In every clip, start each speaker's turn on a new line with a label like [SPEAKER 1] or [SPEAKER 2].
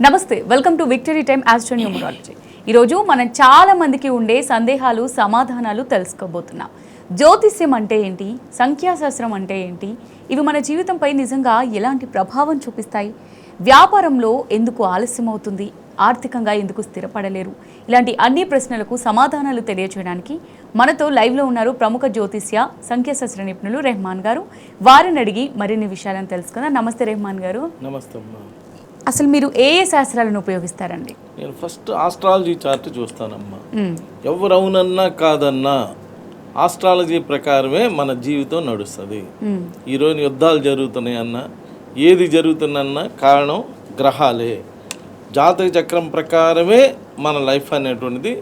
[SPEAKER 1] నమస్తే, welcome to victory time astro numerology. ఈరోజు మనం చాలా మందికి ఉండే సందేహాలు సమాధానాలు తెలుసుకోబోతున్నాం. జ్యోతిష్యం అంటే ఏంటి, సంఖ్యాశాస్త్రం అంటే ఏంటి, ఇవి మన జీవితంపై నిజంగా ఎలాంటి ప్రభావం చూపిస్తాయి, వ్యాపారంలో ఎందుకు ఆలస్యం అవుతుంది, ఆర్థికంగా ఎందుకు స్థిరపడలేరు, ఇలాంటి అన్ని ప్రశ్నలకు సమాధానాలు తెలియజేయడానికి మనతో లైవ్లో ఉన్నారు ప్రముఖ జ్యోతిష్య సంఖ్యాశాస్త్ర నిపుణులు రెహమాన్ గారు. వారిని అడిగి మరిన్ని విషయాలను తెలుసుకుందాం. నమస్తే రెహమాన్ గారు.
[SPEAKER 2] నమస్తే అమ్మా.
[SPEAKER 1] అసలు మీరు ఏ శాస్త్రాలను ఉపయోగిస్తారండి?
[SPEAKER 2] నేను ఫస్ట్ ఆస్ట్రాలజీ చార్ట్ చూస్తానమ్మా. ఎవరు అవునన్నా కాదన్నా ఆస్ట్రాలజీ ప్రకారమే మన జీవితం నడుస్తుంది. ఈరోజు యుద్ధాలు జరుగుతున్నాయన్నా, ఏది జరుగుతుందన్నా కారణం గ్రహాలే. జాతక చక్రం ప్రకారమే మన లైఫ్ అనేటువంటిది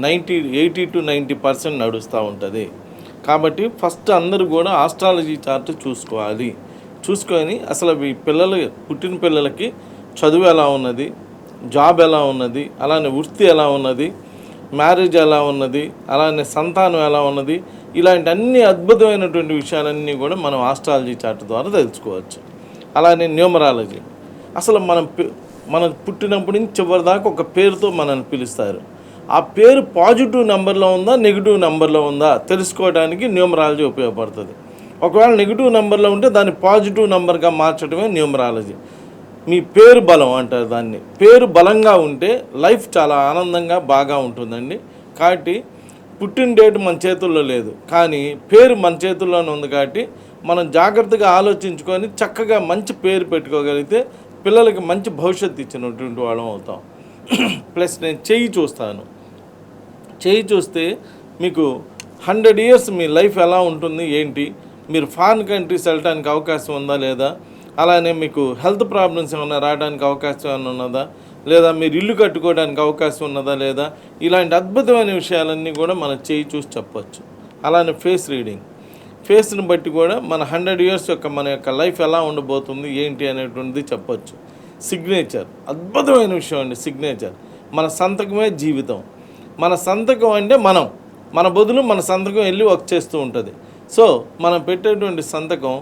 [SPEAKER 2] 80 to 90% నడుస్తూ ఉంటుంది. కాబట్టి ఫస్ట్ అందరూ కూడా ఆస్ట్రాలజీ చార్ట్ చూసుకోవాలి. చూసుకొని అసలు ఈ పుట్టిన పిల్లలకి చదువు ఎలా ఉన్నది, జాబ్ ఎలా ఉన్నది, అలానే వృత్తి ఎలా ఉన్నది, మ్యారేజ్ ఎలా ఉన్నది, అలానే సంతానం ఎలా ఉన్నది, ఇలాంటి అన్ని అద్భుతమైనటువంటి విషయాలన్నీ కూడా మనం ఆస్ట్రాలజీ చార్ట్ ద్వారా తెలుసుకోవచ్చు. అలానే న్యూమరాలజీ, అసలు మనం పుట్టినప్పటి నుంచి చివరి దాకా ఒక పేరుతో మనల్ని పిలుస్తారు. ఆ పేరు పాజిటివ్ నెంబర్లో ఉందా, నెగిటివ్ నెంబర్లో ఉందా తెలుసుకోవడానికి న్యూమరాలజీ ఉపయోగపడుతుంది. ఒకవేళ నెగిటివ్ నెంబర్లో ఉంటే దాన్ని పాజిటివ్ నెంబర్గా మార్చడమే న్యూమరాలజీ. మీ పేరు బలం అంటారు దాన్ని. పేరు బలంగా ఉంటే లైఫ్ చాలా ఆనందంగా బాగా ఉంటుందండి. కాబట్టి పుట్టిన డేట్ మన చేతుల్లో లేదు, కానీ పేరు మన చేతుల్లోనే ఉంది. కాబట్టి మనం జాగ్రత్తగా ఆలోచించుకొని చక్కగా మంచి పేరు పెట్టుకోగలిగితే పిల్లలకి మంచి భవిష్యత్తు ఇచ్చినటువంటి వాళ్ళం అవుతాం. ప్లస్ నేను చెయ్యి చూస్తాను. చెయ్యి చూస్తే మీకు 100 years మీ లైఫ్ ఎలా ఉంటుంది ఏంటి, మీరు ఫారిన్ కంట్రీస్ వెళ్ళడానికి అవకాశం ఉందా లేదా, అలానే మీకు హెల్త్ ప్రాబ్లమ్స్ ఏమైనా రావడానికి అవకాశం ఏమైనా ఉన్నదా లేదా, మీరు ఇల్లు కట్టుకోవడానికి అవకాశం ఉన్నదా లేదా, ఇలాంటి అద్భుతమైన విషయాలన్నీ కూడా మనం చేయి చూసి చెప్పచ్చు. అలానే ఫేస్ రీడింగ్, ఫేస్ని బట్టి కూడా మన 100 years మన యొక్క లైఫ్ ఎలా ఉండబోతుంది ఏంటి అనేటువంటిది చెప్పచ్చు. సిగ్నేచర్ అద్భుతమైన విషయం అండి. సిగ్నేచర్ మన సంతకమే జీవితం. మన సంతకం అంటే మన బదులు మన సంతకం వెళ్ళి వర్క్ చేస్తూ ఉంటుంది. సో మనం పెట్టేటువంటి సంతకం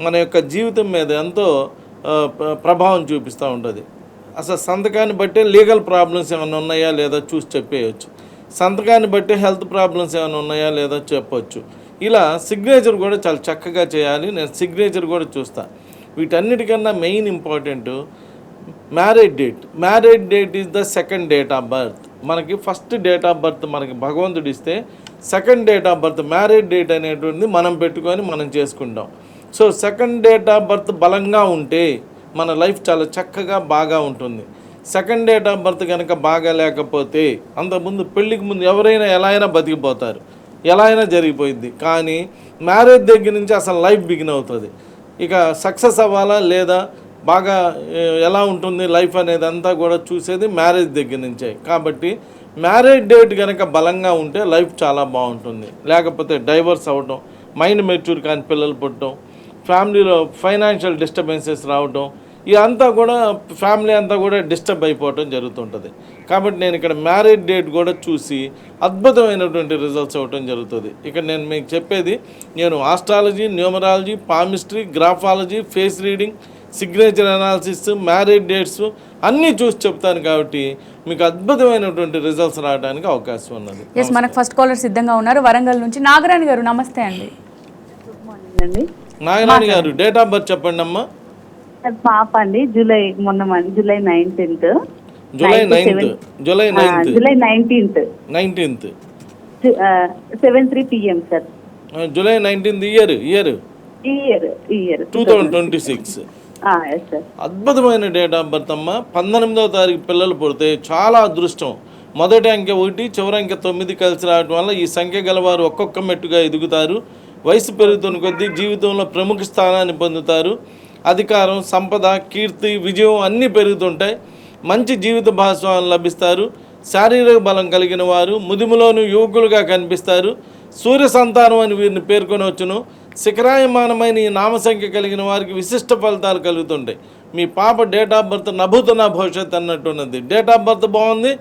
[SPEAKER 2] మన యొక్క జీవితం మీద ఎంతో ప్రభావం చూపిస్తూ ఉంటుంది. అసలు సంతకాన్ని బట్టే లీగల్ ప్రాబ్లమ్స్ ఏమైనా ఉన్నాయా లేదా చూసి చెప్పేయచ్చు. సంతకాన్ని బట్టే హెల్త్ ప్రాబ్లమ్స్ ఏమైనా ఉన్నాయా లేదా చెప్పవచ్చు. ఇలా సిగ్నేచర్ కూడా చాలా చక్కగా చేయాలి. నేను సిగ్నేచర్ కూడా చూస్తాను. వీటన్నిటికన్నా main important marriage date. Marriage date is the second date of birth. మనకి ఫస్ట్ డేట్ ఆఫ్ బర్త్ మనకి భగవంతుడు ఇస్తే, second date of birth marriage date అనేటువంటిది మనం పెట్టుకొని మనం చేసుకుంటాం. So second date of birth బలంగా ఉంటే మన లైఫ్ చాలా చక్కగా బాగా ఉంటుంది. సెకండ్ డేట్ ఆఫ్ బర్త్ కనుక బాగా లేకపోతే అంతకుముందు పెళ్ళికి ముందు ఎవరైనా ఎలా అయినా బతికిపోతారు, ఎలా అయినా జరిగిపోయింది. కానీ మ్యారేజ్ దగ్గర నుంచి అసలు లైఫ్ బిగిన్ అవుతుంది. ఇక సక్సెస్ అవ్వాలా లేదా, బాగా ఎలా ఉంటుంది లైఫ్ అనేది అంతా కూడా చూసేది మ్యారేజ్ దగ్గర నుంచే. కాబట్టి మ్యారేజ్ డేట్ కనుక బలంగా ఉంటే లైఫ్ చాలా బాగుంటుంది. లేకపోతే డైవర్స్ అవ్వటం, మైండ్ మెచ్యూర్ కానీ పిల్లలు పుట్టడం, ఫ్యామిలీలో ఫైనాన్షియల్ డిస్టర్బెన్సెస్ రావటం, ఇదంతా కూడా ఫ్యామిలీ అంతా కూడా డిస్టర్బ్ అయిపోవటం జరుగుతుంటుంది. కాబట్టి నేను ఇక్కడ మ్యారేజ్ డేట్ కూడా చూసి అద్భుతమైనటువంటి రిజల్ట్స్ ఇవ్వటం జరుగుతుంది. ఇక్కడ నేను మీకు చెప్పేది, నేను astrology, numerology, palmistry, graphology, face reading, signature analysis, marriage dates అన్నీ చూసి చెప్తాను. కాబట్టి మీకు అద్భుతమైనటువంటి రిజల్ట్స్ రావడానికి అవకాశం ఉన్నది.
[SPEAKER 1] మనకు ఫస్ట్ కాలర్ సిద్ధంగా ఉన్నారు, వరంగల్ నుంచి నాగరాణి గారు. నమస్తే అండి.
[SPEAKER 2] నాగరాణి గారు, డేట్ ఆఫ్ బర్త్ చెప్పండి అమ్మా.
[SPEAKER 3] పాప అండి, July 19th.
[SPEAKER 2] July 19th
[SPEAKER 3] 7:03 PM sir.
[SPEAKER 2] July 19th year 2026. అద్భుతమైన డేట్ ఆఫ్ బర్త్ అమ్మా. 19వ తారీఖు పిల్లలు పుడితే చాలా అదృష్టం. మొదటి అంకె 1, చివరి అంకె 9 కలిసి రావడం వల్ల ఈ సంఖ్య గలవారు ఒక్కొక్క మెట్టుగా ఎదుగుతారు. వయసు పెరుగుతున్న కొద్దీ జీవితంలో ప్రముఖ స్థానాన్ని పొందుతారు. అధికారం, సంపద, కీర్తి, విజయం అన్నీ పెరుగుతుంటాయి. మంచి జీవిత భాగస్వాములు లభిస్తారు. శారీరక బలం కలిగిన వారు ముదిములోను యువకులుగా కనిపిస్తారు. సూర్య సంతానం అని వీరిని పేర్కొనవచ్చును. శిఖరాయమానమైన ఈ నామసంఖ్య కలిగిన వారికి విశిష్ట ఫలితాలు కలుగుతుంటాయి. మీ పాప డేట్ ఆఫ్ బర్త్ నభూతన భవిష్యత్ అన్నట్టున్నది. డేట్ ఆఫ్ బర్త్ బాగుంది.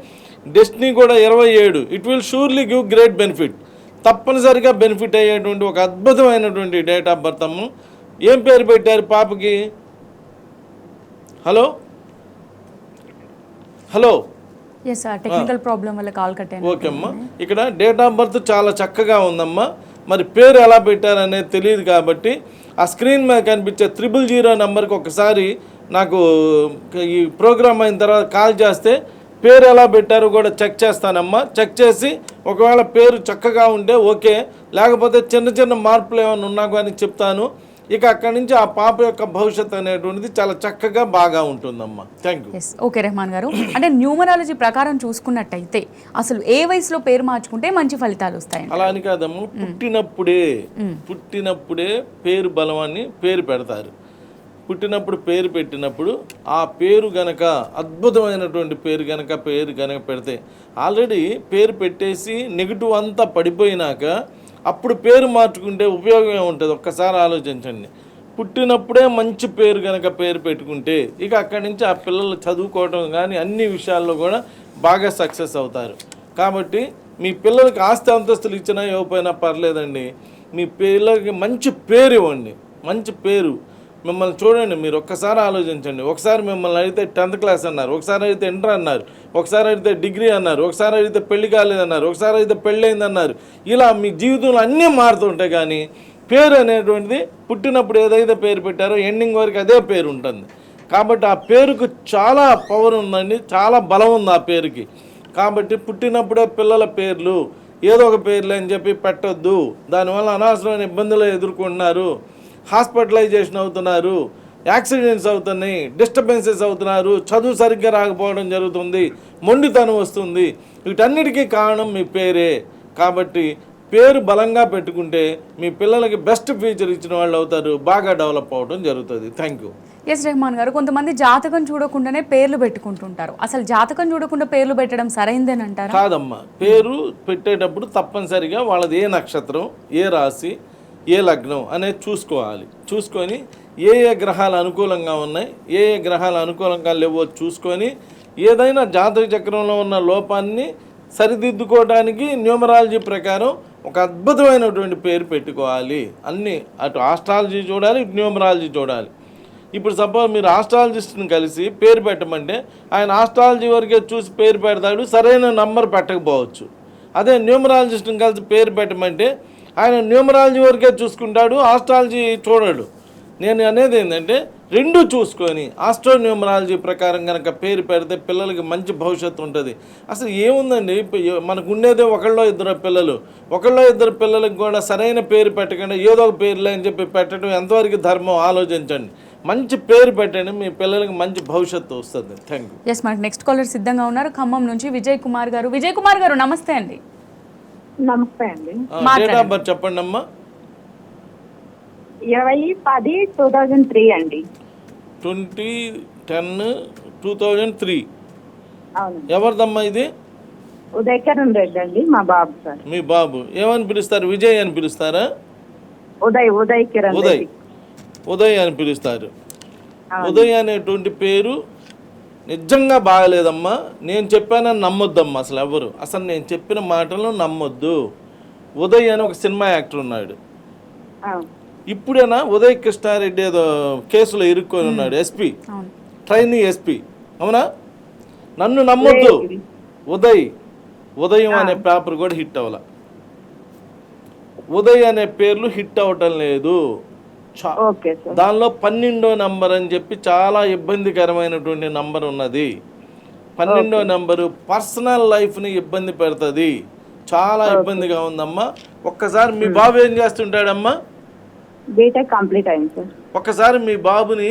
[SPEAKER 2] డెస్టినీ కూడా 27. It will surely give great benefit. తప్పనిసరిగా బెనిఫిట్ అయ్యేటువంటి ఒక అద్భుతమైనటువంటి డేట్ ఆఫ్ బర్త్ అమ్మ. ఏం పేరు పెట్టారు పాపకి? Hello hello.
[SPEAKER 1] Yes sir, technical problem వల్ల కాల్ కట్ అయింది.
[SPEAKER 2] ఓకే అమ్మా, ఇక్కడ డేట్ ఆఫ్ బర్త్ చాలా చక్కగా ఉందమ్మా. మరి పేరు ఎలా పెట్టారనేది తెలియదు కాబట్టి ఆ స్క్రీన్ మీద కనిపించే 000 నెంబర్కి ఒకసారి నాకు ఈ ప్రోగ్రామ్ అయిన తర్వాత కాల్ చేస్తే పేరు ఎలా పెట్టారో కూడా చెక్ చేస్తానమ్మా. చెక్ చేసి ఒకవేళ పేరు చక్కగా ఉంటే ఓకే, లేకపోతే చిన్న చిన్న మార్పులు ఏమైనా ఉన్నా కానీ చెప్తాను. ఇక అక్కడి నుంచి ఆ పాప యొక్క భవిష్యత్తు అనేటువంటిది చాలా చక్కగా బాగా ఉంటుందమ్మా. Thank you.
[SPEAKER 1] Yes, okay Rahman గారు. అంటే న్యూమరాలజీ ప్రకారం చూసుకున్నట్టయితే అసలు ఏ వయసులో పేరు మార్చుకుంటే మంచి ఫలితాలు వస్తాయి?
[SPEAKER 2] అలా అని కాదమ్మా, పుట్టినప్పుడే పేరు బలమాన్ని పేరు పెడతారు. పుట్టినప్పుడు పేరు పెట్టినప్పుడు ఆ పేరు గనక అద్భుతమైనటువంటి పేరు గనక పెడితే, ఆల్రెడీ పేరు పెట్టేసి నెగిటివ్ అంతా పడిపోయినాక అప్పుడు పేరు మార్చుకుంటే ఉపయోగం ఏముంటుంది ఒక్కసారి ఆలోచించండి. పుట్టినప్పుడే మంచి పేరు గనక పేరు పెట్టుకుంటే ఇక అక్కడి నుంచి ఆ పిల్లలు చదువుకోవడం కానీ అన్ని విషయాల్లో కూడా బాగా సక్సెస్ అవుతారు. కాబట్టి మీ పిల్లలకి ఆస్తి అంతస్తులు ఇచ్చినా ఇవ్వకపోయినా పర్లేదండి, మీ పిల్లలకి మంచి పేరు ఇవ్వండి. మంచి పేరు మిమ్మల్ని చూడండి, మీరు ఒక్కసారి ఆలోచించండి. ఒకసారి మిమ్మల్ని అడిగితే 10th క్లాస్ అన్నారు, ఒకసారి అడిగితే ఇంటర్ అన్నారు, ఒకసారి అడిగితే డిగ్రీ అన్నారు, ఒకసారి అడిగితే పెళ్లి కాలేదన్నారు, ఒకసారి అడిగితే పెళ్ళయిందన్నారు. ఇలా మీ జీవితంలో అన్నీ మారుతుంటాయి. కానీ పేరు అనేటువంటిది పుట్టినప్పుడు ఏదైతే పేరు పెట్టారో ఎండింగ్ వరకు అదే పేరు ఉంటుంది. కాబట్టి ఆ పేరుకు చాలా పవర్ ఉందండి, చాలా బలం ఉంది ఆ పేరుకి. కాబట్టి పుట్టినప్పుడే పిల్లల పేర్లు ఏదో ఒక పేర్లు అని చెప్పి పెట్టొద్దు. దానివల్ల అనవసరమైన ఇబ్బందులు ఎదుర్కొంటున్నారు, హాస్పిటలైజేషన్ అవుతున్నారు, యాక్సిడెంట్స్ అవుతున్నాయి, డిస్టర్బెన్సెస్ అవుతున్నారు, చదువు సరిగ్గా రాకపోవడం జరుగుతుంది, మొండితనం వస్తుంది. వీటన్నిటికీ కారణం మీ పేరే. కాబట్టి పేరు బలంగా పెట్టుకుంటే మీ పిల్లలకి బెస్ట్ ఫ్యూచర్ ఇచ్చిన వాళ్ళు అవుతారు, బాగా డెవలప్ అవ్వడం జరుగుతుంది. Thank you.
[SPEAKER 1] ఎస్ రెహమాన్ గారు, కొంతమంది జాతకం చూడకుండానే పేర్లు పెట్టుకుంటుంటారు. అసలు జాతకం చూడకుండా పేర్లు పెట్టడం సరైందేని అంటారా?
[SPEAKER 2] కాదమ్మా, పేరు పెట్టేటప్పుడు తప్పనిసరిగా వాళ్ళది ఏ నక్షత్రం, ఏ రాశి, ఏ లగ్నం అనేది చూసుకోవాలి. చూసుకొని ఏ గ్రహాలు అనుకూలంగా ఉన్నాయి, ఏ గ్రహాలు అనుకూలంగా లేవో చూసుకొని ఏదైనా జాతక చక్రంలో ఉన్న లోపాన్ని సరిదిద్దుకోవడానికి న్యూమరాలజీ ప్రకారం ఒక అద్భుతమైనటువంటి పేరు పెట్టుకోవాలి. అన్నీ అటు ఆస్ట్రాలజీ చూడాలి, ఇటు న్యూమరాలజీ చూడాలి. ఇప్పుడు సపోజ్ మీరు ఆస్ట్రాలజిస్ట్ని కలిసి పేరు పెట్టమంటే ఆయన ఆస్ట్రాలజీ వరకే చూసి పేరు పెడతాడు, సరైన నంబర్ పెట్టకపోవచ్చు. అదే న్యూమరాలజిస్ట్ని కలిసి పేరు పెట్టమంటే ఆయన న్యూమరాలజీ వరకే చూసుకుంటాడు, ఆస్ట్రాలజీ చూడడు. నేను అనేది ఏంటంటే రెండు చూసుకొని ఆస్ట్రో న్యూమరాలజీ ప్రకారం కనుక పేరు పెడితే పిల్లలకి మంచి భవిష్యత్తు ఉంటుంది. అసలు ఏముందండి, మనకు ఉండేదే ఒకళ్ళో ఇద్దరు పిల్లలకి కూడా సరైన పేరు పెట్టకుండా ఏదో ఒక పేర్లే అని చెప్పి పెట్టడం ఎంతవరకు ధర్మం ఆలోచించండి. మంచి పేరు పెట్టండి, మీ పిల్లలకి మంచి భవిష్యత్తు వస్తుంది. Thank you.
[SPEAKER 1] ఎస్, మనకి నెక్స్ట్ కాలర్ సిద్ధంగా ఉన్నారు. ఖమ్మం నుంచి విజయ్ కుమార్ గారు. విజయ్ కుమార్ గారు నమస్తే అండి.
[SPEAKER 3] నమస్తే అండి.
[SPEAKER 2] డేట్ ఆఫ్ బర్త్ చెప్పండి అమ్మా.
[SPEAKER 3] 20/10/2003 అండి.
[SPEAKER 2] 20/10/2003.
[SPEAKER 3] అవును.
[SPEAKER 2] ఎవరిదమ్మా ఇది?
[SPEAKER 3] ఉదయకరణ్ రెడ్డి అండి, మా బాబు సార్.
[SPEAKER 2] మీ బాబు ఏమని పిలుస్తారు? విజయ్ అని పిలుస్తారా?
[SPEAKER 3] ఉదయ్ కిరణ్ రెడ్డి.
[SPEAKER 2] ఉదయ్ అని పిలుస్తారు. ఉదయ్ అనేటువంటి పేరు నిజంగా బాగలేదమ్మా. నేను చెప్పానని నమ్మొద్దమ్మా అసలు ఎవరు. అసలు నేను చెప్పిన మాటలను నమ్మొద్దు. ఉదయ్ అని ఒక సినిమా యాక్టర్ ఉన్నాడు. ఇప్పుడేనా ఉదయ్ కృష్ణారెడ్డి ఏదో కేసులో ఇరుక్కొని ఉన్నాడు, ఎస్పీ, ట్రైనీ ఎస్పీ, అవునా? నన్ను నమ్మొద్దు. ఉదయం అనే పేపర్ కూడా హిట్ అవ్వాల. ఉదయ్ అనే పేర్లు హిట్ అవ్వటం లేదు. దానిలో 12వ నంబర్ అని చెప్పి చాలా ఇబ్బందికరమైనటువంటి నంబర్ ఉన్నది. 12వ నంబరు పర్సనల్ లైఫ్ని ఇబ్బంది పెడుతుంది, చాలా ఇబ్బందిగా ఉందమ్మా. ఒక్కసారి మీ బాబు ఏం చేస్తుంటాడమ్మా?
[SPEAKER 3] బీటెక్ కంప్లీట్ అయింది సార్.
[SPEAKER 2] ఒక్కసారి మీ బాబుని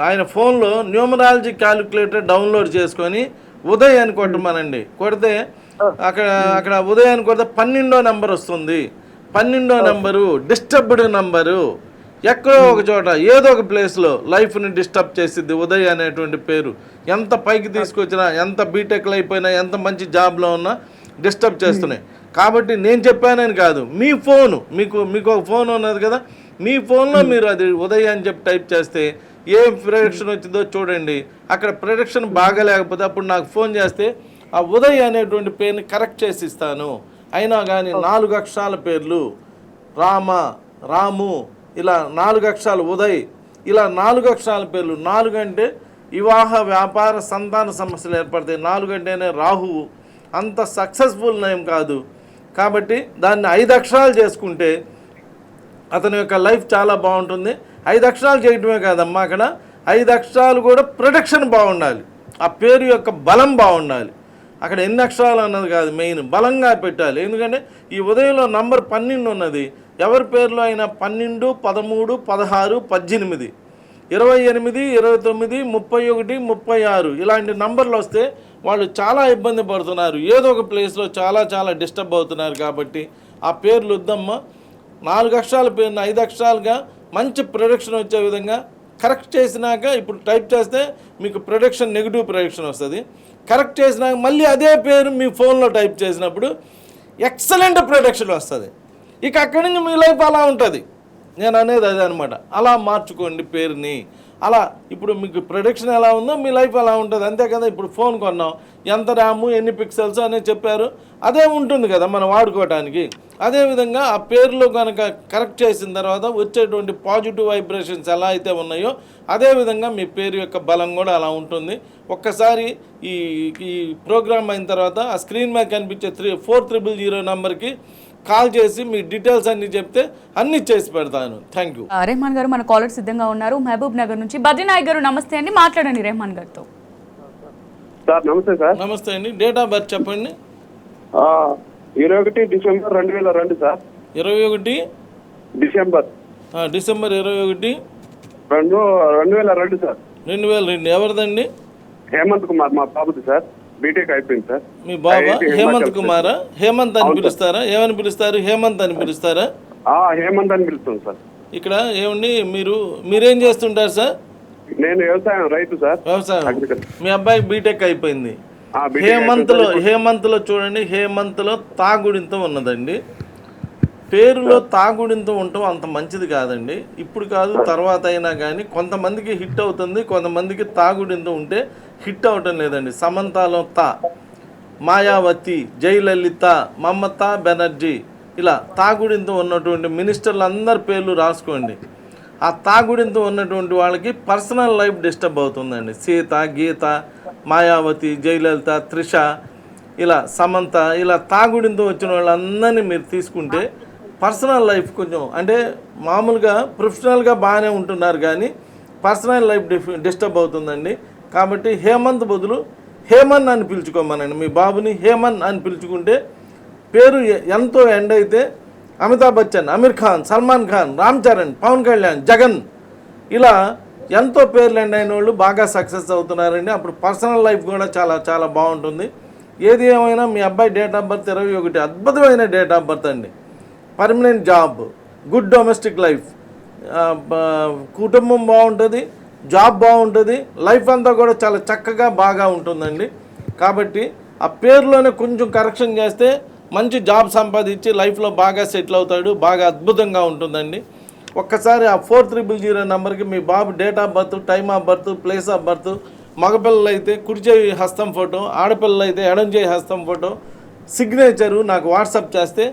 [SPEAKER 2] ఆయన ఫోన్లో న్యూమరాలజీ క్యాలిక్యులేటర్ డౌన్లోడ్ చేసుకొని ఉదయ్ అని కొట్టమనండి. కొడితే అక్కడ ఉదయ్ అని కొడితే 12వ నంబర్ వస్తుంది. 12వ నంబరు డిస్టర్బ్డ్ నంబరు. ఎక్కడో ఒక చోట ఏదో ఒక ప్లేస్లో లైఫ్ని డిస్టర్బ్ చేసిద్ది ఉదయ్ అనేటువంటి పేరు. ఎంత పైకి తీసుకొచ్చినా, ఎంత బీటెక్లు అయిపోయినా, ఎంత మంచి జాబ్లో ఉన్నా డిస్టర్బ్ చేస్తున్నాయి. కాబట్టి నేను చెప్పానని కాదు, మీ ఫోను మీకు ఒక ఫోన్ ఉన్నది కదా, మీ ఫోన్లో మీరు అది ఉదయ్ అని చెప్పి టైప్ చేస్తే ఏ ప్రిడిక్షన్ వచ్చిందో చూడండి. అక్కడ ప్రిడిక్షన్ బాగా లేకపోతే అప్పుడు నాకు ఫోన్ చేస్తే ఆ ఉదయ్ అనేటువంటి పేరుని కరెక్ట్ చేసి ఇస్తాను. అయినా కానీ 4 అక్షరాల పేర్లు రాము ఇలా 4 అక్షరాలు ఉదయ్ ఇలా 4 అక్షరాల పేర్లు. 4 అంటే వివాహ వ్యాపార సంతాన సమస్యలు ఏర్పడతాయి. 4 అంటేనే రాహువు అంత సక్సెస్ఫుల్ నేమ్ కాదు. కాబట్టి దాన్ని 5 అక్షరాలు చేసుకుంటే అతని యొక్క లైఫ్ చాలా బాగుంటుంది. 5 అక్షరాలు చేయటమే కాదమ్మా, అక్కడ 5 అక్షరాలు కూడా ప్రొటెక్షన్ బాగుండాలి, ఆ పేరు యొక్క బలం బాగుండాలి. అక్కడ ఎన్ని అక్షరాలు అన్నది కాదు, మెయిన్ బలంగా పెట్టాలి. ఎందుకంటే ఈ ఉదయంలో నంబర్ 12 ఉన్నది. ఎవరి పేరులో అయినా 12, 13, 16, 18, 28, 29, 31, 36 ఇలాంటి నంబర్లు వస్తే వాళ్ళు చాలా ఇబ్బంది పడుతున్నారు, ఏదో ఒక ప్లేస్లో చాలా డిస్టర్బ్ అవుతున్నారు. కాబట్టి ఆ పేర్లు వద్దమ్మా. 4 అక్షరాల పేరుని 5 అక్షరాలుగా మంచి ప్రొడక్షన్ వచ్చే విధంగా కరెక్ట్ చేసినాక, ఇప్పుడు టైప్ చేస్తే మీకు ప్రొడక్షన్ నెగిటివ్ ప్రొడక్షన్ వస్తుంది. కరెక్ట్ చేసినాక మళ్ళీ అదే పేరు మీ ఫోన్లో టైప్ చేసినప్పుడు ఎక్సలెంట్ ప్రొడక్షన్ వస్తుంది. ఇక అక్కడి నుంచి మీ లైఫ్ అలా ఉంటుంది. నేను అనేది అదే అనమాట. అలా మార్చుకోండి పేరుని. అలా ఇప్పుడు మీకు ప్రొడక్షన్ ఎలా ఉందో మీ లైఫ్ అలా ఉంటుంది, అంతే కదా. ఇప్పుడు ఫోన్ కొన్నాం, ఎంత ర్యాము ఎన్ని పిక్సెల్స్ అనేది చెప్పారు, అదే ఉంటుంది కదా మనం వాడుకోవడానికి. అదేవిధంగా ఆ పేరులో కనుక కరెక్ట్ చేసిన తర్వాత వచ్చేటువంటి పాజిటివ్ వైబ్రేషన్స్ ఎలా అయితే ఉన్నాయో అదేవిధంగా మీ పేరు యొక్క బలం కూడా అలా ఉంటుంది. ఒక్కసారి ఈ ప్రోగ్రామ్ అయిన తర్వాత ఆ స్క్రీన్ మీద కనిపించే 4000 నెంబర్కి కాల్ చేసి మీ డీటెయిల్స్ అన్నీ చెప్తే అన్నీ చేసి పెడతాను. Thank you.
[SPEAKER 1] రెహమాన్ గారు, మన కాలర్ సిద్ధంగా ఉన్నారు. మహబూబ్ నగర్ నుంచి బద్రీనాయక్ గారు, నమస్తే అండి, మాట్లాడండి రెహమాన్ గారితో.
[SPEAKER 4] సార్ నమస్తే సార్.
[SPEAKER 2] నమస్తే అండి. డేట్ ఆఫ్ బర్త్ చెప్పండి.
[SPEAKER 4] 21 December 2002 sir.
[SPEAKER 2] 21
[SPEAKER 4] December
[SPEAKER 2] December 21
[SPEAKER 4] 2002 sir.
[SPEAKER 2] 2002. ఎవరిదండి?
[SPEAKER 4] హేమంత్ కుమార్ మా బాబుది సార్. బీటెక్ అయిపోయింది సార్.
[SPEAKER 2] మీ బాబా హేమంత్ కుమారా? హేమంత్ అని పిలుస్తారా? ఏమని పిలుస్తారు? హేమంత్ అని పిలుస్తారా?
[SPEAKER 4] హేమంత్ అని పిలుస్తుంది సార్.
[SPEAKER 2] ఇక్కడ ఏమండి మీరేం చేస్తుంటారు సార్?
[SPEAKER 4] నేను వ్యవసాయం రైతు సార్.
[SPEAKER 2] వ్యవసాయం. మీ అబ్బాయి బీటెక్ అయిపోయింది.
[SPEAKER 4] BTech
[SPEAKER 2] హేమంత్లో చూడండి, హేమంత్లో తాగుడింత ఉన్నదండి. పేరులో తాగుడింత ఉండటం అంత మంచిది కాదండి. ఇప్పుడు కాదు, తర్వాత అయినా కానీ కొంతమందికి హిట్ అవుతుంది, కొంతమందికి తాగుడింత ఉంటే హిట్ అవటం లేదండి. సమంతాలో తా, మాయావతి, జయలలిత, మమతా బెనర్జీ, ఇలా తాగుడింత ఉన్నటువంటి మినిస్టర్లు అందరి పేర్లు రాసుకోండి. ఆ తాగుడింత ఉన్నటువంటి వాళ్ళకి పర్సనల్ లైఫ్ డిస్టర్బ్ అవుతుందండి. సీత, గీత, మాయావతి, జయలలిత, త్రిష, ఇలా సమంత, ఇలా తాగుడింతో వచ్చిన వాళ్ళందరినీ మీరు తీసుకుంటే పర్సనల్ లైఫ్ కొంచెం అంటే మామూలుగా ప్రొఫెషనల్గా బాగానే ఉంటున్నారు కానీ పర్సనల్ లైఫ్ డిస్టర్బ్ అవుతుందండి. కాబట్టి హేమంత్ బదులు హేమన్ అని పిలుచుకోమనండి. మీ బాబుని హేమన్ అని పిలుచుకుంటే పేరు ఎంతో ఎండ్ అయితే అమితాబ్ బచ్చన్, అమీర్ ఖాన్, సల్మాన్ ఖాన్, రామ్ చరణ్, పవన్ కళ్యాణ్, జగన్, ఇలా ఎంతో పేర్లు ఎండ్ అయిన వాళ్ళు బాగా సక్సెస్ అవుతున్నారండి. అప్పుడు పర్సనల్ లైఫ్ కూడా చాలా బాగుంటుంది. ఏది ఏమైనా మీ అబ్బాయి డేట్ ఆఫ్ బర్త్ 21 అద్భుతమైన డేట్ ఆఫ్ బర్త్ అండి. Permanent job, good domestic life, కుటుంబం బాగుంటుంది, జాబ్ బాగుంటుంది, లైఫ్ అంతా కూడా చాలా చక్కగా బాగా ఉంటుందండి. కాబట్టి ఆ పేరులోనే కొంచెం కరెక్షన్ చేస్తే మంచి జాబ్ సంపాదించి లైఫ్లో బాగా సెటిల్ అవుతాడు, బాగా అద్భుతంగా ఉంటుందండి. ఒక్కసారి ఆ 4000 నెంబర్కి మీ బాబు date of birth, time of birth, place of birth, మగపిల్లలు అయితే కుడి చేయి హస్తం ఫోటో, ఆడపిల్లలు అయితే ఎడం చేయి హస్తం ఫోటో, సిగ్నేచరు నాకు వాట్సాప్ చేస్తే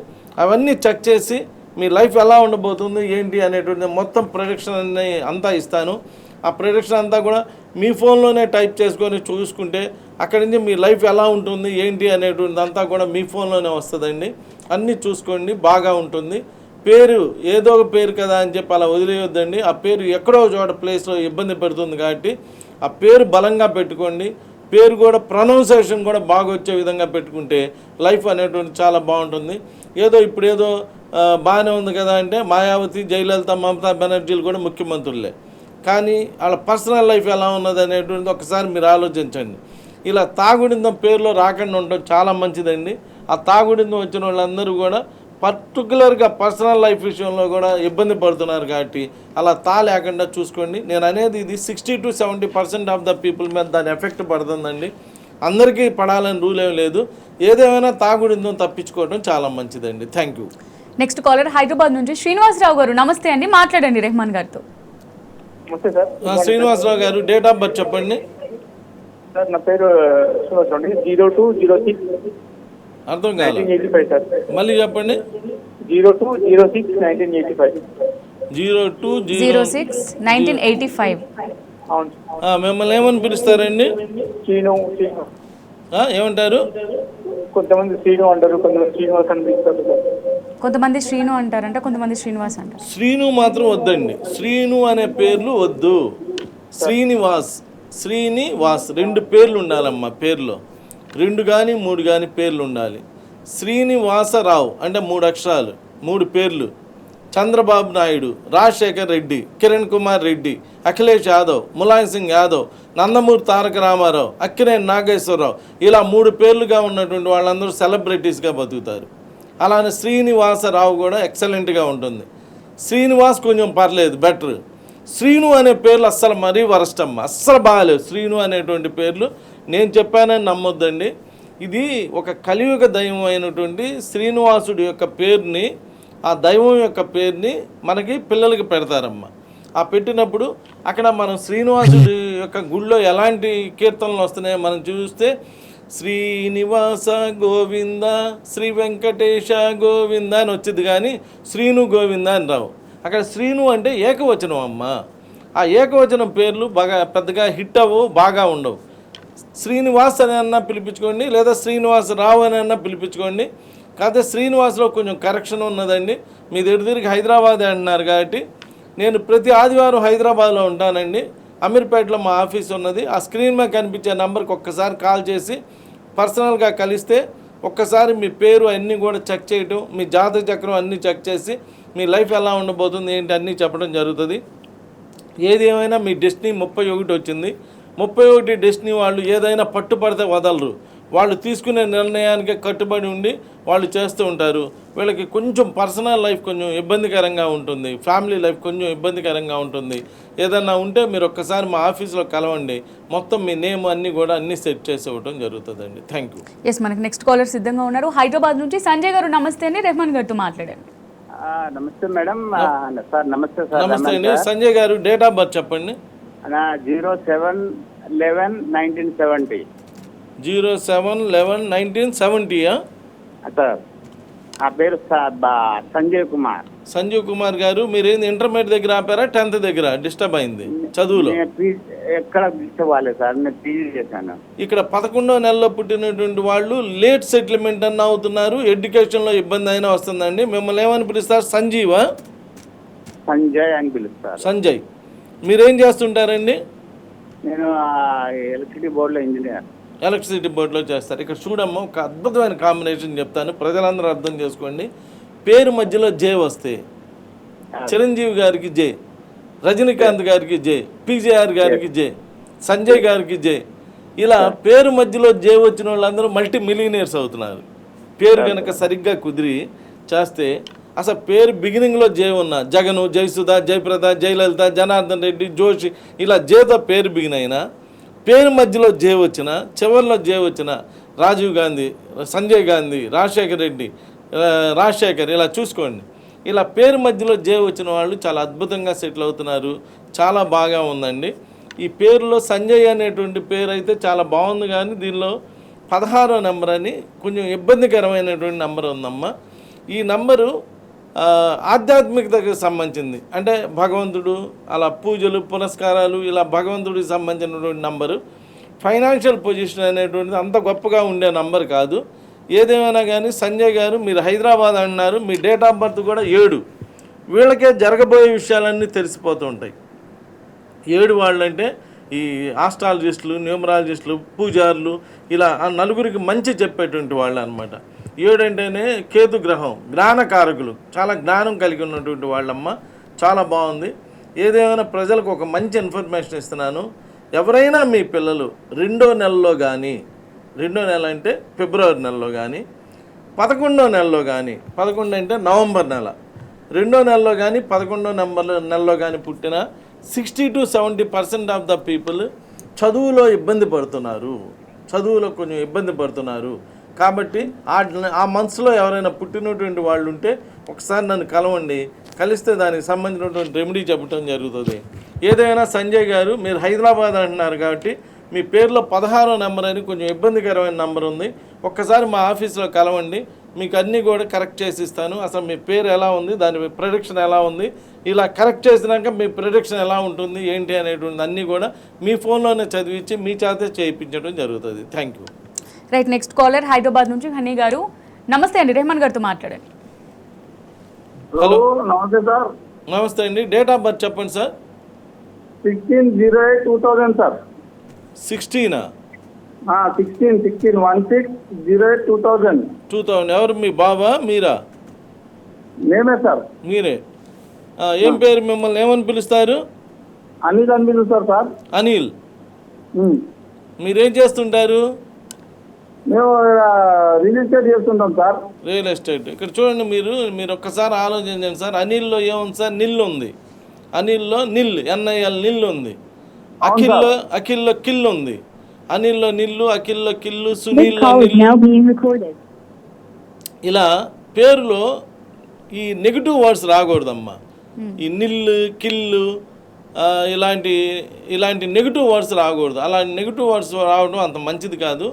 [SPEAKER 2] అవన్నీ చెక్ చేసి మీ లైఫ్ ఎలా ఉండబోతుంది ఏంటి అనేటువంటి మొత్తం ప్రొడక్షన్ అన్నీ అంతా ఇస్తాను. ఆ ప్రొడక్షన్ అంతా కూడా మీ ఫోన్లోనే టైప్ చేసుకొని చూసుకుంటే అక్కడి నుంచి మీ లైఫ్ ఎలా ఉంటుంది ఏంటి అనేటువంటిది అంతా కూడా మీ ఫోన్లోనే వస్తుందండి. అన్నీ చూసుకోండి, బాగా ఉంటుంది. పేరు ఏదో ఒక పేరు కదా అని చెప్పి అలా వదిలేయొద్దండి. ఆ పేరు ఎక్కడో చోట ప్లేస్లో ఇబ్బంది పెడుతుంది కాబట్టి ఆ పేరు బలంగా పెట్టుకోండి. పేరు కూడా ప్రొనౌన్సియేషన్ కూడా బాగా వచ్చే విధంగా పెట్టుకుంటే లైఫ్ అనేటువంటి చాలా బాగుంటుంది. ఏదో బాగానే ఉంది కదా అంటే మాయావతి, జయలలిత, మమతా బెనర్జీలు కూడా ముఖ్యమంత్రులే, కానీ వాళ్ళ పర్సనల్ లైఫ్ ఎలా ఉన్నది అనేటువంటిది ఒకసారి మీరు ఆలోచించండి. ఇలా తాగుడిందం పేరులో రాకుండా ఉండడం చాలా మంచిదండి. ఆ తాగుడిందం వచ్చిన వాళ్ళందరూ కూడా పర్టికులర్గా పర్సనల్ లైఫ్ విషయంలో కూడా ఇబ్బంది పడుతున్నారు కాబట్టి అలా లేకుండా చూసుకోండి. నేను అనేది ఇది 60 to 70% ఆఫ్ ద పీపుల్ మీద దాని ఎఫెక్ట్ పడుతుందండి. అందరికీ పడాలని రూల్ ఏం లేదు. ఏదేమైనా తాగుడిందో తప్పించుకోవడం చాలా మంచిదండి. Thank you.
[SPEAKER 1] Next caller Hyderabad నుంచి శ్రీనివాసరావు గారు, నమస్తే అండి, మాట్లాడండి రెహమాన్ గారితో.
[SPEAKER 4] నమస్తే సార్.
[SPEAKER 2] శ్రీనివాసరావు గారు, డేట్ ఆఫ్ బర్త్ చెప్పండి.
[SPEAKER 4] సార్ నా పేరు 0206
[SPEAKER 2] అర్థం కాదు,
[SPEAKER 4] 1985 సార్.
[SPEAKER 2] మళ్ళీ చెప్పండి.
[SPEAKER 4] 0206 1985.
[SPEAKER 1] 0206 1985.
[SPEAKER 5] అవును
[SPEAKER 2] మిమ్మల్ని ఏమని పిలుస్తారండి?
[SPEAKER 5] శ్రీను
[SPEAKER 2] ఏమంటారు?
[SPEAKER 5] కొంతమంది శ్రీను అంటారు, కొంతమంది శ్రీనివాస్ అని పిలుస్తారు సార్.
[SPEAKER 1] కొంతమంది శ్రీను అంటారంట, కొంతమంది శ్రీనివాస్ అంటారు.
[SPEAKER 2] శ్రీను మాత్రం వద్దండి. శ్రీను అనే పేర్లు వద్దు. శ్రీనివాస్, శ్రీనివాస్ 2 పేర్లు ఉండాలమ్మా. పేర్లో 2 కానీ 3 కానీ పేర్లు ఉండాలి. శ్రీనివాసరావు అంటే 3 అక్షరాలు, 3 పేర్లు. చంద్రబాబు నాయుడు, రాజశేఖర్ రెడ్డి, కిరణ్ కుమార్ రెడ్డి, అఖిలేష్ యాదవ్, ములాయం సింగ్ యాదవ్, నందమూరి తారక రామారావు, అక్కినేని నాగేశ్వరరావు, ఇలా 3 పేర్లుగా ఉన్నటువంటి వాళ్ళందరూ సెలబ్రిటీస్గా బతుకుతారు. అలానే శ్రీనివాసరావు కూడా ఎక్సలెంట్గా ఉంటుంది. శ్రీనివాస్ కొంచెం పర్లేదు, బెటర్. శ్రీను అనే పేర్లు అస్సలు మరీ వరస్ట్ అమ్మ, అస్సలు బాగాలేవు. శ్రీను అనేటువంటి పేర్లు నేను చెప్పానని నమ్మొద్దండి. ఇది ఒక కలియుగ దైవం అయినటువంటి శ్రీనివాసుడి యొక్క పేరుని, ఆ దైవం యొక్క పేరుని మనకి పిల్లలకి పెడతారమ్మా. ఆ పెట్టినప్పుడు అక్కడ మనం శ్రీనివాసుడి యొక్క గుళ్ళో ఎలాంటి కీర్తనలు వస్తున్నాయో మనం చూస్తే శ్రీనివాస గోవింద, శ్రీ వెంకటేశ గోవింద అని వచ్చింది, కానీ శ్రీను గోవింద అని రావు. అక్కడ శ్రీను అంటే ఏకవచనం అమ్మ. ఆ ఏకవచనం పేర్లు బాగా పెద్దగా హిట్ అవ్వవు, బాగా ఉండవు. శ్రీనివాస్ అని అన్నా పిలిపించుకోండి, లేదా శ్రీనివాసరావు అని అన్నా పిలిపించుకోండి. కాకపోతే శ్రీనివాస్లో కొంచెం కరెక్షన్ ఉన్నదండి. మీ దగ్గరికి హైదరాబాద్ అంటున్నారు కాబట్టి నేను ప్రతి ఆదివారం హైదరాబాద్లో ఉంటానండి. అమీర్పేటలో మా ఆఫీస్ ఉన్నది. ఆ స్క్రీన్ మీద కనిపించే నెంబర్కి ఒక్కసారి కాల్ చేసి పర్సనల్గా కలిస్తే ఒక్కసారి మీ పేరు అన్నీ కూడా చెక్ చేయటం, మీ జాతక చక్రం అన్నీ చెక్ చేసి మీ లైఫ్ ఎలా ఉండబోతుంది ఏంటి అన్నీ చెప్పడం జరుగుతుంది. ఏది ఏమైనా మీ డెస్టినీ 31 వచ్చింది. 31 డెస్టినీ వాళ్ళు ఏదైనా పట్టుపడితే వదలరు. వాళ్ళు తీసుకునే నిర్ణయానికి కట్టుబడి ఉండి వాళ్ళు చేస్తూ ఉంటారు. వీళ్ళకి కొంచెం పర్సనల్ లైఫ్ కొంచెం ఇబ్బందికరంగా ఉంటుంది, ఫ్యామిలీ లైఫ్ కొంచెం ఇబ్బందికరంగా ఉంటుంది. ఏదన్నా ఉంటే మీరు ఒక్కసారి మా ఆఫీస్లో కలవండి, మొత్తం మీ నేమ్ అన్నీ కూడా అన్నీ సెట్ చేసి ఇవ్వడం జరుగుతుందండి. Thank you.
[SPEAKER 1] ఎస్, మనకి నెక్స్ట్ కాలర్ సిద్ధంగా ఉన్నారు. హైదరాబాద్ నుంచి సంజయ్ గారు. నమస్తే అండి, రెహమాన్ గారితో మాట్లాడండి.
[SPEAKER 5] నమస్తే మేడం. సార్ నమస్తే సార్.
[SPEAKER 2] నమస్తే అండి. సంజయ్ గారు డేట్ ఆఫ్ బర్త్ చెప్పండి.
[SPEAKER 5] 07/11/1970.
[SPEAKER 2] 07/11/1970.
[SPEAKER 5] సార్ ఆ పేరు సంజయ్ కుమార్.
[SPEAKER 2] సంజీవ్ కుమార్ గారు, మీరేంది ఇంటర్మీడియట్ దగ్గర ఆపారా, 10th దగ్గర డిస్టర్బ్ అయింది చదువులో?
[SPEAKER 5] ఎక్కడ తీసుకోవాలి సార్, నేను పీజీ చేశాను.
[SPEAKER 2] ఇక్కడ 11వ నెలలో పుట్టినటువంటి వాళ్ళు లేట్ సెటిల్మెంట్ అన్న అవుతున్నారు. ఎడ్యుకేషన్లో ఇబ్బంది అయినా వస్తుందండి. మిమ్మల్ని ఏమని పిలుస్తారు? సంజీవా?
[SPEAKER 5] సంజయ్ అని పిలుస్తారు.
[SPEAKER 2] సంజయ్. మీరేం చేస్తుంటారండి?
[SPEAKER 5] నేను ఎలక్ట్రిసిటీ బోర్డులో ఇంజనీర్.
[SPEAKER 2] ఎలక్ట్రిసిటీ బోర్డులో చేస్తారు. ఇక్కడ చూడమ్మా, ఒక అద్భుతమైన కాంబినేషన్ చెప్తాను, ప్రజలందరూ అర్థం చేసుకోండి. పేరు మధ్యలో జే వస్తే చిరంజీవి గారికి జే, రజనీకాంత్ గారికి జే, పీజేఆర్ గారికి జే, సంజయ్ గారికి జే. ఇలా పేరు మధ్యలో జే వచ్చిన వాళ్ళందరూ మల్టీ మిలియనీర్స్ అవుతున్నారు. పేరు కనుక సరిగ్గా కుదిరి చేస్తే. అసలు పేరు బిగినింగ్లో జే ఉన్న జగను, జయసుధ, జయప్రద, జయలలిత, జనార్దన్ రెడ్డి, జోషి, ఇలా జేతో పేరు బిగిన్ అయినా పేరు మధ్యలో జే వచ్చిన, చివరిలో జే వచ్చిన రాజీవ్ గాంధీ, సంజయ్ గాంధీ, రాజశేఖర్ రెడ్డి, రాజశేఖర్, ఇలా చూసుకోండి. ఇలా పేరు మధ్యలో జే వచ్చిన వాళ్ళు చాలా అద్భుతంగా సెటిల్ అవుతున్నారు. చాలా బాగా ఉందండి. ఈ పేరులో సంజయ్ అనేటువంటి పేరు అయితే చాలా బాగుంది, కానీ దీనిలో 16వ నెంబర్ అని కొంచెం ఇబ్బందికరమైనటువంటి నెంబర్ ఉందమ్మా. ఈ నంబరు ఆధ్యాత్మికతకు సంబంధించింది, అంటే భగవంతుడు, అలా పూజలు పునస్కారాలు, ఇలా భగవంతుడికి సంబంధించినటువంటి నంబరు. ఫైనాన్షియల్ పొజిషన్ అనేటువంటిది అంత గొప్పగా ఉండే నంబర్ కాదు. ఏదేమైనా కానీ సంజయ్ గారు, మీరు హైదరాబాద్ అన్నారు, మీ డేట్ ఆఫ్ బర్త్ కూడా 7. వీళ్ళకే జరగబోయే విషయాలన్నీ తెలిసిపోతూ ఉంటాయి. 7 వాళ్ళంటే ఈ ఆస్ట్రాలజిస్టులు, న్యూమరాలజిస్టులు, పూజారులు, ఇలా ఆ నలుగురికి మంచి చెప్పేటువంటి వాళ్ళు అనమాట. 7 అంటేనే కేతు గ్రహం, జ్ఞానకారకులు, చాలా జ్ఞానం కలిగి ఉన్నటువంటి వాళ్ళమ్మ. చాలా బాగుంది. ఏదేమైనా ప్రజలకు ఒక మంచి ఇన్ఫర్మేషన్ ఇస్తున్నాను. ఎవరైనా మీ పిల్లలు 2వ నెలలో కానీ, 2వ నెల అంటే ఫిబ్రవరి నెలలో కానీ, 11వ నెలలో కానీ, 11 అంటే నవంబర్ నెల, 2వ నెలలో కానీ 11వ నెలలో కానీ పుట్టిన 60 to 70% ఆఫ్ ద పీపుల్ చదువులో ఇబ్బంది పడుతున్నారు, చదువులో కొంచెం ఇబ్బంది పడుతున్నారు. కాబట్టి ఆ మనసులో ఎవరైనా పుట్టినటువంటి వాళ్ళు ఉంటే ఒకసారి నన్ను కలవండి, కలిస్తే దానికి సంబంధించినటువంటి రెమెడీ చెప్పడం జరుగుతుంది. ఏదైనా సంజయ్ గారు, మీరు హైదరాబాద్ అంటున్నారు కాబట్టి మీ పేరులో 16వ నెంబర్ అని కొంచెం ఇబ్బందికరమైన నెంబర్ ఉంది. ఒక్కసారి మా ఆఫీస్లో కలవండి, మీకు అన్నీ కూడా కరెక్ట్ చేసి ఇస్తాను. అసలు మీ పేరు ఎలా ఉంది, దాని ప్రిడిక్షన్ ఎలా ఉంది, ఇలా కరెక్ట్ చేసినాక మీ ప్రిడిక్షన్ ఎలా ఉంటుంది ఏంటి అనేటువంటి అన్నీ కూడా మీ ఫోన్లోనే చదివించి మీ చేతే చేయించడం జరుగుతుంది. Thank you.
[SPEAKER 1] Right, next caller Hyderabad నుంచి హనీ గారు. నమస్తే అండి, రెహమాన్ గారితో మాట్లాడండి.
[SPEAKER 2] హలో,
[SPEAKER 5] నమస్తే సార్.
[SPEAKER 2] నమస్తే అండి. డేట్ ఆఫ్ బర్త్ చెప్పండి సార్.
[SPEAKER 5] 16/08/2000 సార్.
[SPEAKER 2] 16
[SPEAKER 5] 16/16/2000.
[SPEAKER 2] 2000. ఎవరు, మీ బాబా మీరా?
[SPEAKER 5] మేమే సార్.
[SPEAKER 2] మీరే. ఏం పేరు, మిమ్మల్ని ఏమని పిలుస్తారు?
[SPEAKER 5] అనిల్ అని పిలుస్తారు సార్.
[SPEAKER 2] అనిల్. మీరేం చేస్తుంటారు?
[SPEAKER 5] మేము రియల్ ఎస్టేట్ చేస్తుంటాం సార్.
[SPEAKER 2] Real estate. ఇక్కడ చూడండి, మీరు ఒక్కసారి ఆలోచించండి సార్. అనిల్లో ఏముంది సార్? నిల్ ఉంది. అనిల్లో నిల్, ఎన్ఐఎల్ నిల్ ఉంది. అఖిల్లో కిల్ ఉంది. అనిల్లో నిల్లు, అఖిల్లో కిల్లు, సునీల్లో నిల్లు. ఇలా పేరులో ఈ నెగిటివ్ వర్డ్స్ రాకూడదమ్మా. ఈ నిల్లు, కిల్లు ఇలాంటి నెగిటివ్ వర్డ్స్ రాకూడదు. అలాంటి నెగిటివ్ వర్డ్స్ రావడం అంత మంచిది కాదు.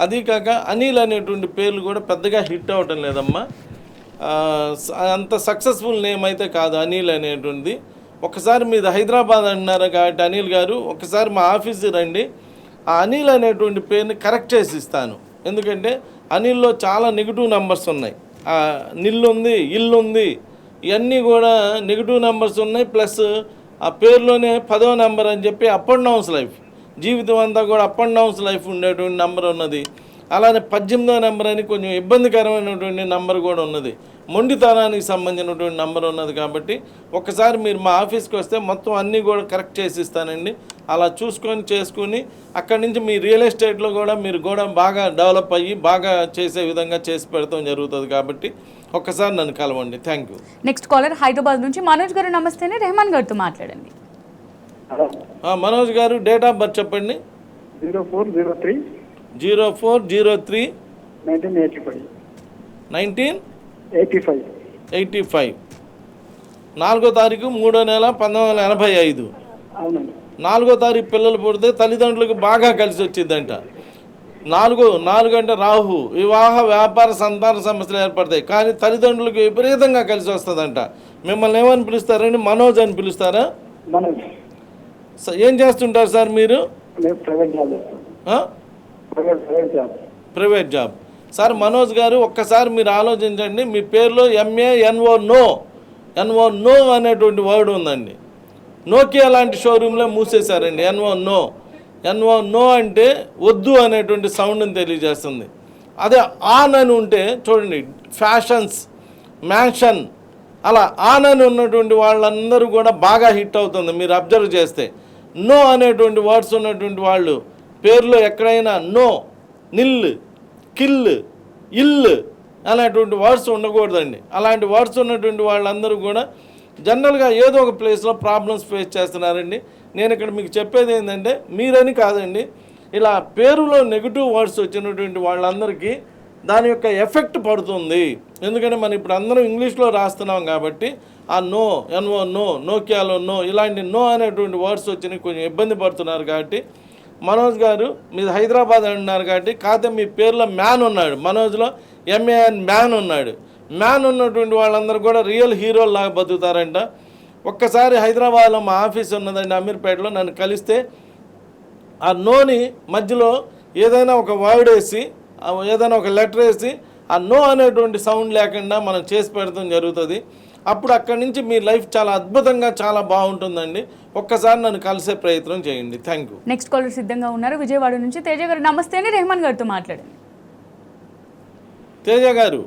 [SPEAKER 2] అదీ కాక అనిల్ అనేటువంటి పేర్లు కూడా పెద్దగా హిట్ అవ్వటం లేదమ్మా. అంత సక్సెస్ఫుల్ నేమ్ అయితే కాదు అనిల్ అనేటువంటిది. ఒకసారి మీది హైదరాబాద్ అంటున్నారు కాబట్టి అనిల్ గారు, ఒకసారి మా ఆఫీస్కి రండి. ఆ అనిల్ అనేటువంటి పేరుని కరెక్ట్ చేసి ఇస్తాను. ఎందుకంటే అనిల్లో చాలా నెగిటివ్ నెంబర్స్ ఉన్నాయి. నిల్లు ఉంది, ఇల్లు ఉంది, ఇవన్నీ కూడా నెగిటివ్ నెంబర్స్ ఉన్నాయి. ప్లస్ ఆ పేరులోనే 10వ నెంబర్ అని చెప్పి అప్ అండ్ డౌన్స్ లైఫ్, జీవితం అంతా కూడా అప్ అండ్ డౌన్స్ లైఫ్ ఉండేటువంటి నెంబర్ ఉన్నది. అలానే 18వ నెంబర్ అని కొంచెం ఇబ్బందికరమైనటువంటి నెంబర్ కూడా ఉన్నది. మొండితనానికి సంబంధించినటువంటి నెంబర్ ఉన్నది. కాబట్టి ఒక్కసారి మీరు మా ఆఫీస్కి వస్తే మొత్తం అన్నీ కూడా కరెక్ట్ చేసి ఇస్తానండి. అలా చేసుకుని అక్కడి నుంచి మీ రియల్ ఎస్టేట్లో కూడా మీరు కూడా బాగా డెవలప్ అయ్యి బాగా చేసే విధంగా చేసి పెడతాం జరుగుతుంది. కాబట్టి ఒక్కసారి నన్ను కలవండి. Thank you.
[SPEAKER 1] Next caller Hyderabad నుంచి మనోజ్ గారు. నమస్తేనే, రెహమాన్ గారితో మాట్లాడండి.
[SPEAKER 2] మనోజ్ గారు, డేట్ ఆఫ్ బర్త్ చెప్పండి.
[SPEAKER 5] 04/03/1985.
[SPEAKER 2] 1985. 4వ తారీఖు 3వ నెల 1985.
[SPEAKER 5] అవునండి.
[SPEAKER 2] 4వ తారీఖు పిల్లలు పుడితే తల్లిదండ్రులకు బాగా కలిసి వచ్చిందంట. 4 అంటే రాహు, వివాహ వ్యాపార సంతాన సమస్యలు ఏర్పడతాయి. కానీ తల్లిదండ్రులకు విపరీతంగా కలిసి వస్తుందంట. మిమ్మల్ని ఏమని పిలుస్తారండి? మనోజ్ అని పిలుస్తారా?
[SPEAKER 5] మనోజ్.
[SPEAKER 2] ఏం చేస్తుంటారు సార్ మీరు? Private job. సార్ మనోజ్ గారు, ఒక్కసారి మీరు ఆలోచించండి. మీ పేరులో MANO నో అనేటువంటి వర్డ్ ఉందండి. నోకియా లాంటి షోరూంలో మూసేశారండి. నో అంటే వద్దు అనేటువంటి సౌండ్ని తెలియజేస్తుంది. అదే ఆన్ అని ఉంటే చూడండి, ఫ్యాషన్స్, మ్యాన్షన్, అలా ఆన్ అని ఉన్నటువంటి వాళ్ళందరూ కూడా బాగా హిట్ అవుతుంది. మీరు అబ్జర్వ్ చేస్తే నో అనేటువంటి వర్డ్స్ ఉన్నటువంటి వాళ్ళు పేరులో ఎక్కడైనా నో, నిల్, కిల్, ఇల్ అనేటువంటి వర్డ్స్ ఉండకూడదండి. అలాంటి వర్డ్స్ ఉన్నటువంటి వాళ్ళందరూ కూడా జనరల్గా ఏదో ఒక ప్లేస్లో ప్రాబ్లమ్స్ ఫేస్ చేస్తున్నారండి. నేను ఇక్కడ మీకు చెప్పేది ఏంటంటే, మీరని కాదండి, ఇలా పేరులో నెగిటివ్ వర్డ్స్ వచ్చినటువంటి వాళ్ళందరికీ దాని యొక్క ఎఫెక్ట్ పడుతుంది. ఎందుకంటే మనం ఇప్పుడు అందరం ఇంగ్లీష్లో రాస్తున్నాం కాబట్టి ఆ నోకియాలో నో, ఇలాంటి నో అనేటువంటి వర్డ్స్ వచ్చి కొంచెం ఇబ్బంది పడుతున్నారు. కాబట్టి మనోజ్ గారు, మీరు హైదరాబాద్ అంటున్నారు కాబట్టి, కాకపోతే మీ పేరులో మ్యాన్ ఉన్నాడు, మనోజ్లో MAN మ్యాన్ ఉన్నాడు. మ్యాన్ ఉన్నటువంటి వాళ్ళందరూ కూడా రియల్ హీరోలాగా బతుకుతారంట. ఒక్కసారి హైదరాబాద్లో మా ఆఫీస్ ఉన్నదండి, అమీర్పేటలో. నన్ను కలిస్తే ఆ నోని మధ్యలో ఏదైనా ఒక వర్డ్ వేసి, ఏదైనా ఒక లెటర్ వేసి, ఆ నో అనేటువంటి సౌండ్ లేకుండా మనం చేసి పెడతాం జరుగుతుంది. అప్పుడు అక్కడి నుంచి మీ లైఫ్ చాలా అద్భుతంగా చాలా బాగుంటుందండి. ఒక్కసారి నన్ను కలిసే ప్రయత్నం చేయండి. Thank you.
[SPEAKER 1] నెక్స్ట్ కాలర్ సిద్ధంగా ఉన్నారు, విజయవాడ నుంచి తేజ గారు. నమస్తే అండి, రెహమాన్ గారితో మాట్లాడండి.
[SPEAKER 2] తేజ గారు,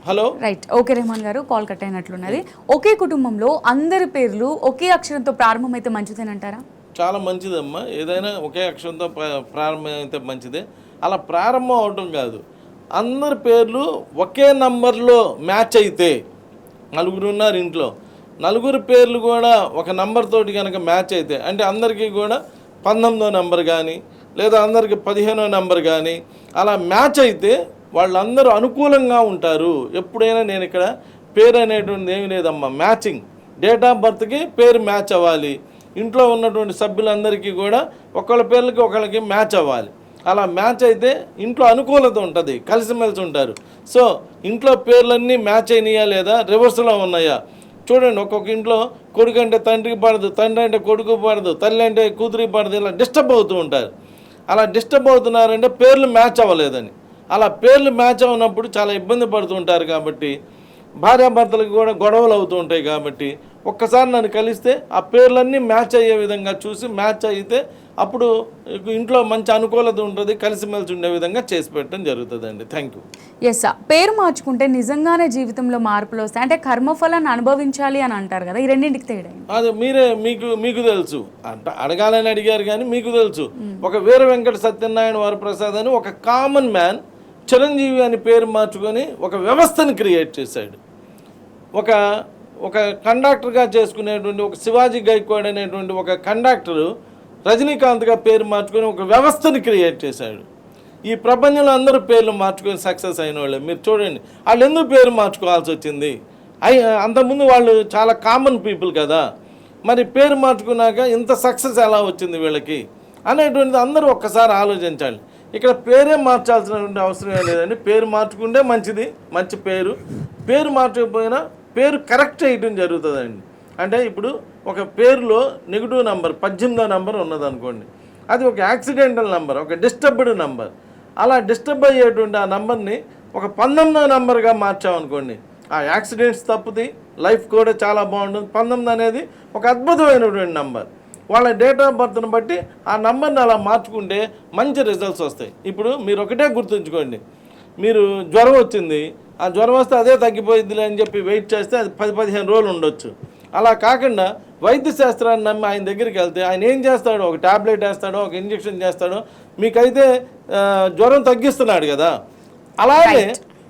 [SPEAKER 2] హలో.
[SPEAKER 1] రైట్, ఓకే రెహమాన్ గారు, కాల్ కట్ అయినట్లున్నది. ఒకే కుటుంబంలో అందరి పేర్లు ఒకే అక్షరంతో ప్రారంభమైతే మంచిదేనంటారా?
[SPEAKER 2] చాలా మంచిదమ్మా. ఏదైనా ఒకే అక్షరంతో ప్రారంభం అయితే మంచిదే. అలా ప్రారంభం అవటం కాదు, అందరి పేర్లు ఒకే నంబర్లో మ్యాచ్ అయితే, నలుగురు ఉన్నారు ఇంట్లో, నలుగురు పేర్లు కూడా ఒక నంబర్ తోటి కనుక మ్యాచ్ అయితే, అంటే అందరికీ కూడా 19వ నెంబర్ కానీ లేదా అందరికీ 15వ నెంబర్ కానీ అలా మ్యాచ్ అయితే వాళ్ళందరూ అనుకూలంగా ఉంటారు. ఎప్పుడైనా నేను ఇక్కడ పేరు అనేటువంటిది ఏమీ లేదమ్మా, మ్యాచింగ్. డేట్ ఆఫ్ బర్త్కి పేరు మ్యాచ్ అవ్వాలి. ఇంట్లో ఉన్నటువంటి సభ్యులందరికీ కూడా ఒకళ్ళ పేర్లకి ఒకళ్ళకి మ్యాచ్ అవ్వాలి. అలా మ్యాచ్ అయితే ఇంట్లో అనుకూలత ఉంటుంది, కలిసిమెలిసి ఉంటారు. సో ఇంట్లో పేర్లన్నీ మ్యాచ్ అయినాయా లేదా, రివర్స్లో ఉన్నాయా చూడండి. ఒక్కొక్క ఇంట్లో కొడుకు అంటే తండ్రికి పడదు, తండ్రి అంటే కొడుకు పడదు, తల్లి అంటే కూతురికి పడదు, ఇలా డిస్టర్బ్ అవుతూ ఉంటారు. అలా డిస్టర్బ్ అవుతున్నారంటే పేర్లు మ్యాచ్ అవ్వలేదని. అలా పేర్లు మ్యాచ్ అవునప్పుడు చాలా ఇబ్బంది పడుతూ ఉంటారు. కాబట్టి భార్యాభర్తలకు కూడా గొడవలు అవుతూ ఉంటాయి. కాబట్టి ఒక్కసారి నన్ను కలిస్తే ఆ పేర్లన్నీ మ్యాచ్ అయ్యే విధంగా చూసి మ్యాచ్ అయితే అప్పుడు ఇంట్లో మంచి అనుకూలత ఉంటుంది, కలిసిమెలిసి ఉండే విధంగా చేసి పెట్టడం జరుగుతుందండి. Thank you.
[SPEAKER 1] ఎస్ సార్, పేరు మార్చుకుంటే నిజంగానే జీవితంలో మార్పులు వస్తాయి అంటే కర్మఫలాన్ని అనుభవించాలి అని అంటారు కదా, ఈ రెండింటికి తేడా ఏంటి?
[SPEAKER 2] అది మీరే మీకు తెలుసు అడగాలని అడిగారు కానీ మీకు తెలుసు. ఒక వీర వెంకట సత్యనారాయణ వరప్రసాద్ అని ఒక కామన్ మ్యాన్ చిరంజీవి అని పేరు మార్చుకొని ఒక వ్యవస్థను క్రియేట్ చేశాడు. ఒక కండక్టర్గా చేసుకునేటువంటి ఒక శివాజీ గైక్వాడ్ అనేటువంటి ఒక కండక్టరు రజనీకాంత్గా పేరు మార్చుకొని ఒక వ్యవస్థని క్రియేట్ చేశాడు. ఈ ప్రపంచంలో అందరూ పేర్లు మార్చుకొని సక్సెస్ అయిన వాళ్ళే. మీరు చూడండి, వాళ్ళు ఎందుకు పేరు మార్చుకోవాల్సి వచ్చింది? అంతకుముందు వాళ్ళు చాలా కామన్ పీపుల్ కదా, మరి పేరు మార్చుకున్నాక ఇంత సక్సెస్ ఎలా వచ్చింది వీళ్ళకి అనేటువంటిది అందరూ ఒక్కసారి ఆలోచించాలి. ఇక్కడ పేరే మార్చాల్సినటువంటి అవసరం ఏం లేదండి. పేరు మార్చుకుంటే మంచిది, మంచి పేరు మార్చకపోయినా పేరు కరెక్ట్ చేయడం జరుగుతుందండి. అంటే ఇప్పుడు ఒక పేరులో నెగిటివ్ నంబర్ 18వ నంబర్ ఉన్నదనుకోండి, అది ఒక యాక్సిడెంటల్ నంబర్, ఒక డిస్టర్బ్డ్ నంబర్. అలా డిస్టర్బ్ అయ్యేటువంటి ఆ నంబర్ని ఒక 19వ నంబర్గా మార్చామనుకోండి, ఆ యాక్సిడెంట్స్ తప్పుతాయి, లైఫ్ కూడా చాలా బాగుంటుంది. 19 అనేది ఒక అద్భుతమైనటువంటి నంబర్. వాళ్ళ డేట్ ఆఫ్ బర్త్ని బట్టి ఆ నంబర్ని అలా మార్చుకుంటే మంచి రిజల్ట్స్ వస్తాయి. ఇప్పుడు మీరు ఒకటే గుర్తుంచుకోండి, మీరు జ్వరం వచ్చింది, ఆ జ్వరం వస్తే అదే తగ్గిపోయిద్దిలే అని చెప్పి వెయిట్ చేస్తే అది 10-15 రోజులు ఉండొచ్చు. అలా కాకుండా వైద్య శాస్త్రాన్ని నమ్మి ఆయన దగ్గరికి వెళ్తే ఆయన ఏం చేస్తాడో, ఒక ట్యాబ్లెట్ వేస్తాడో, ఒక ఇంజెక్షన్ చేస్తాడో, మీకైతే జ్వరం తగ్గిస్తున్నాడు కదా. అలాగే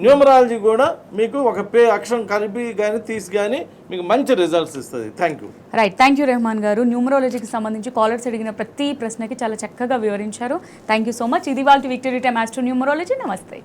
[SPEAKER 2] న్యూమరాలజీ కూడా మీకు ఒక అక్షరం కలిపి కానీ తీసి కానీ మీకు మంచి రిజల్ట్స్ ఇస్తుంది. Thank you.
[SPEAKER 1] Right, thank you Rahman గారు. న్యూమరాలజీకి సంబంధించి కాలర్స్ అడిగిన ప్రతి ప్రశ్నకి చాలా చక్కగా వివరించారు. Thank you so much. ఇది వాళ్ళ విక్టరీ టైమ్ ఆస్ట్రో న్యూమరాలజీ. నమస్తే.